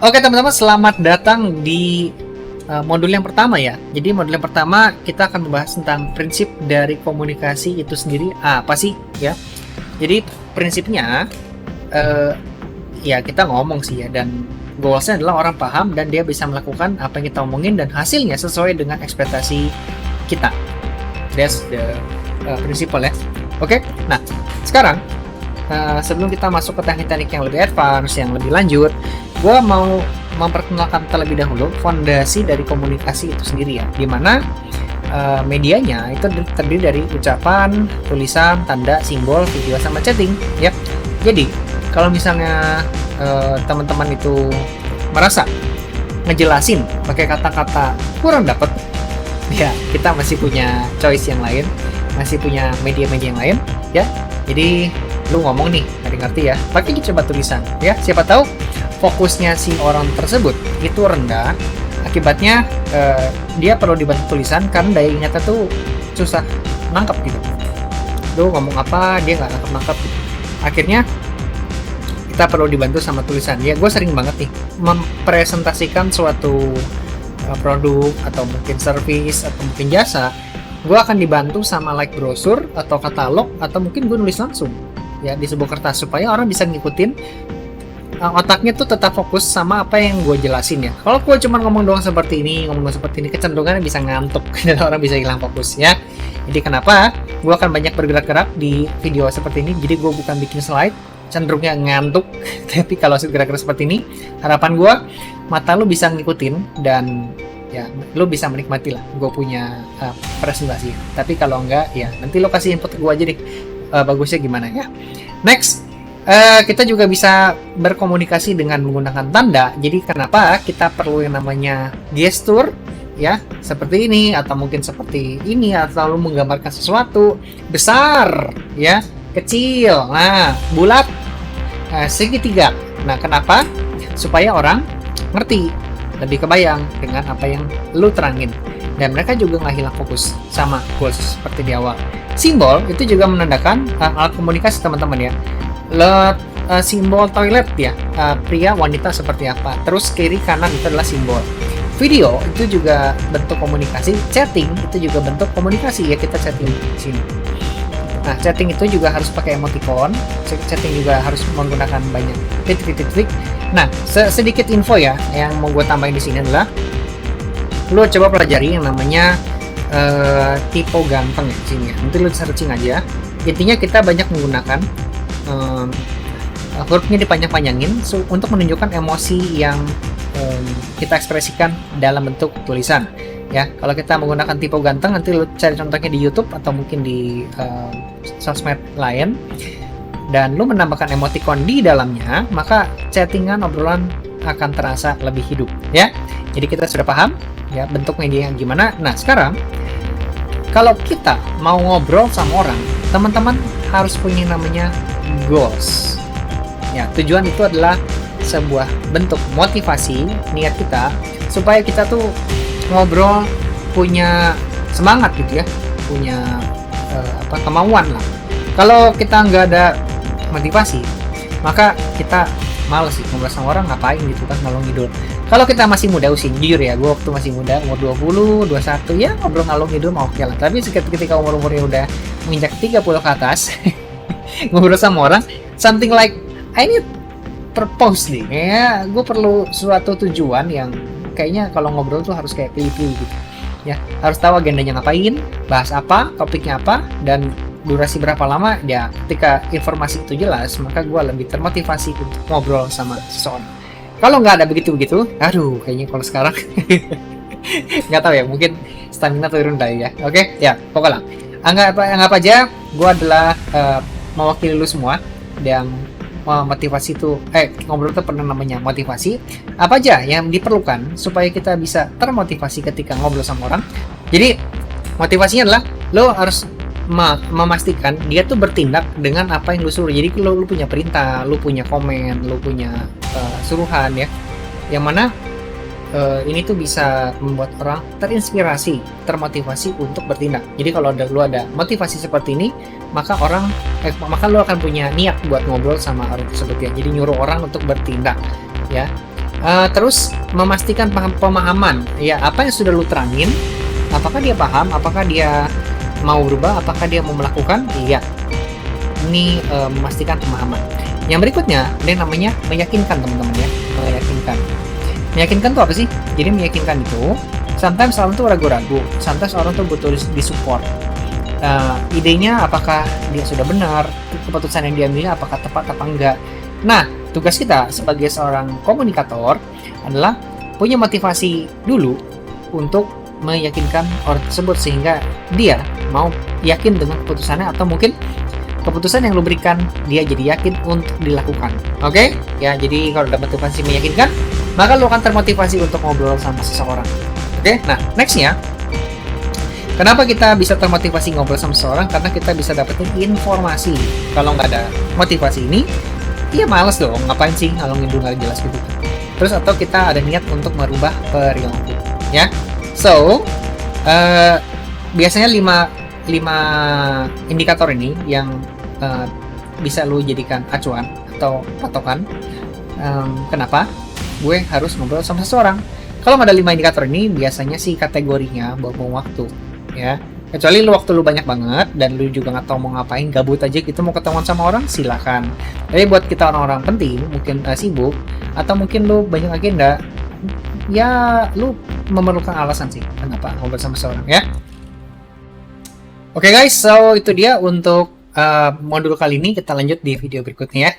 Oke teman-teman, selamat datang di modul yang pertama ya. Jadi modul yang pertama kita akan membahas tentang prinsip dari komunikasi itu sendiri apa sih ya. Jadi prinsipnya ya kita ngomong sih ya, dan goalsnya adalah orang paham dan dia bisa melakukan apa yang kita omongin dan hasilnya sesuai dengan ekspektasi kita. That's the principle ya. Oke, nah sekarang sebelum kita masuk ke teknik-teknik yang lebih advance, yang lebih lanjut, gue mau memperkenalkan terlebih dahulu fondasi dari komunikasi itu sendiri ya, dimana medianya itu terdiri dari ucapan, tulisan, tanda, simbol, video, sama chatting ya. Jadi kalau misalnya teman-teman itu merasa ngejelasin pakai kata-kata kurang dapet, ya kita masih punya choice yang lain, masih punya media-media yang lain ya. Jadi lu ngomong nih ngerti ya, pakai coba tulisan ya, siapa tahu fokusnya si orang tersebut itu rendah, akibatnya dia perlu dibantu tulisan karena daya ingatnya tuh susah nangkep gitu. Lu ngomong apa dia nggak nangkep gitu. Akhirnya kita perlu dibantu sama tulisan ya. Gue sering banget nih mempresentasikan suatu produk atau mungkin service atau mungkin jasa, gue akan dibantu sama like brosur atau katalog, atau mungkin gue nulis langsung ya di sebuah kertas supaya orang bisa ngikutin, otaknya tuh tetap fokus sama apa yang gue jelasin ya. Kalau gue cuma ngomong doang seperti ini, kecenderungannya bisa ngantuk dan orang bisa hilang fokus ya. Jadi kenapa gue akan banyak bergerak-gerak di video seperti ini. Jadi gue bukan bikin slide, cenderungnya ngantuk. Tapi kalau gerak-gerak seperti ini, harapan gue mata lu bisa ngikutin dan ya lu bisa menikmati lah gue punya presentasi. Tapi kalau enggak ya nanti lu kasih input gue aja deh, bagusnya gimana ya. Next, kita juga bisa berkomunikasi dengan menggunakan tanda. Jadi kenapa kita perlu yang namanya gestur ya, seperti ini atau mungkin seperti ini, atau lu menggambarkan sesuatu besar ya, kecil, nah bulat, segitiga. Nah kenapa? Supaya orang ngerti, lebih kebayang dengan apa yang lu terangin, dan mereka juga nggak hilang fokus sama goals seperti di awal. Simbol itu juga menandakan alat komunikasi teman-teman ya. Simbol toilet ya, pria wanita seperti apa, terus kiri kanan itu adalah simbol. Video itu juga bentuk komunikasi, chatting itu juga bentuk komunikasi ya, kita chatting di sini. Nah chatting itu juga harus pakai emoticon, chatting juga harus menggunakan banyak titik-titik. Nah sedikit info ya yang mau gue tambahin di sini adalah, lo coba pelajari yang namanya tipe ganteng ya di sini ya. Nanti lo searching aja. Intinya kita banyak menggunakan hurufnya dipanjang-panjangin untuk menunjukkan emosi yang kita ekspresikan dalam bentuk tulisan ya. Kalau kita menggunakan tipe ganteng, nanti lo cari contohnya di YouTube atau mungkin di sosmed lain, dan lo menambahkan emoticon di dalamnya, maka chattingan, obrolan akan terasa lebih hidup ya. Jadi kita sudah paham ya bentuk media yang gimana. Nah sekarang kalau kita mau ngobrol sama orang, teman-teman harus punya namanya goals ya. Tujuan itu adalah sebuah bentuk motivasi niat kita supaya kita tuh ngobrol punya semangat gitu ya, punya kemauan lah. Kalau kita nggak ada motivasi, maka kita males sih ngobrol sama orang, ngapain gitu kan, ngalor ngidul. Kalau kita masih muda usia, jujur ya, gue waktu masih muda, umur 20, 21, ya ngobrol ngalor ngidul mau oke lah. Tapi ketika umur-umurnya udah menginjak 30 ke atas, ngobrol sama orang, something like, I need purpose nih, ya gue perlu suatu tujuan yang kayaknya kalau ngobrol tuh harus kayak pilih-pilih gitu. Ya, harus tahu agendanya ngapain, bahas apa, topiknya apa, dan durasi berapa lama. Ya, ketika informasi itu jelas, maka gue lebih termotivasi untuk ngobrol sama seseorang. Kalau nggak ada begitu-begitu, aduh, kayaknya kalau sekarang nggak tahu ya, mungkin stamina turun dah ya. Oke, ya, pokoknya anggap aja gue adalah mewakili lu semua yang motivasi itu, ngobrol itu pernah namanya motivasi. Apa aja yang diperlukan supaya kita bisa termotivasi ketika ngobrol sama orang? Jadi motivasinya adalah lo harus memastikan dia tuh bertindak dengan apa yang lu suruh. Jadi lu punya perintah, lu punya komen, lu punya suruhan ya, yang mana ini tuh bisa membuat orang terinspirasi, termotivasi untuk bertindak. Jadi kalau lu ada motivasi seperti ini, maka lu akan punya niat buat ngobrol sama orang tersebut ya. Jadi nyuruh orang untuk bertindak ya. Terus memastikan pemahaman, ya apa yang sudah lu terangin, apakah dia paham, apakah dia mau berubah, apakah dia mau melakukan, iya. Ini memastikan pemahaman. Yang berikutnya, ini namanya meyakinkan teman-teman ya, meyakinkan. Meyakinkan tuh apa sih? Jadi meyakinkan itu, sometimes orang tuh ragu-ragu, sometimes orang tuh butuh disupport. Idenya apakah dia sudah benar, keputusan yang dia ambil apakah tepat apa enggak. Nah, tugas kita sebagai seorang komunikator adalah punya motivasi dulu untuk meyakinkan orang tersebut sehingga dia mau yakin dengan keputusannya, atau mungkin keputusan yang lu berikan dia jadi yakin untuk dilakukan. Oke? Ya, jadi kalau ada motivasi meyakinkan, maka lu akan termotivasi untuk ngobrol sama seseorang. Oke? Nah, nextnya, kenapa kita bisa termotivasi ngobrol sama seseorang? Karena kita bisa dapetin informasi. Kalau nggak ada motivasi ini, ya males dong, ngapain sih ngalung ngidul nggak jelas gitu. Terus atau kita ada niat untuk merubah perilaku, ya. So, biasanya 5 indikator ini yang bisa lu jadikan acuan atau patokan. Kenapa gue harus ngobrol sama seseorang? Kalau ada 5 indikator ini, biasanya sih kategorinya buang waktu, ya. Kecuali lu waktu lu banyak banget dan lu juga nggak tahu mau ngapain, gabut aja gitu mau ketemuan sama orang, silakan. Tapi buat kita orang-orang penting, mungkin sibuk atau mungkin lu banyak agenda, ya lu memerlukan alasan sih kenapa ngobrol sama seseorang, ya. Oke guys, so itu dia untuk modul kali ini. Kita lanjut di video berikutnya ya.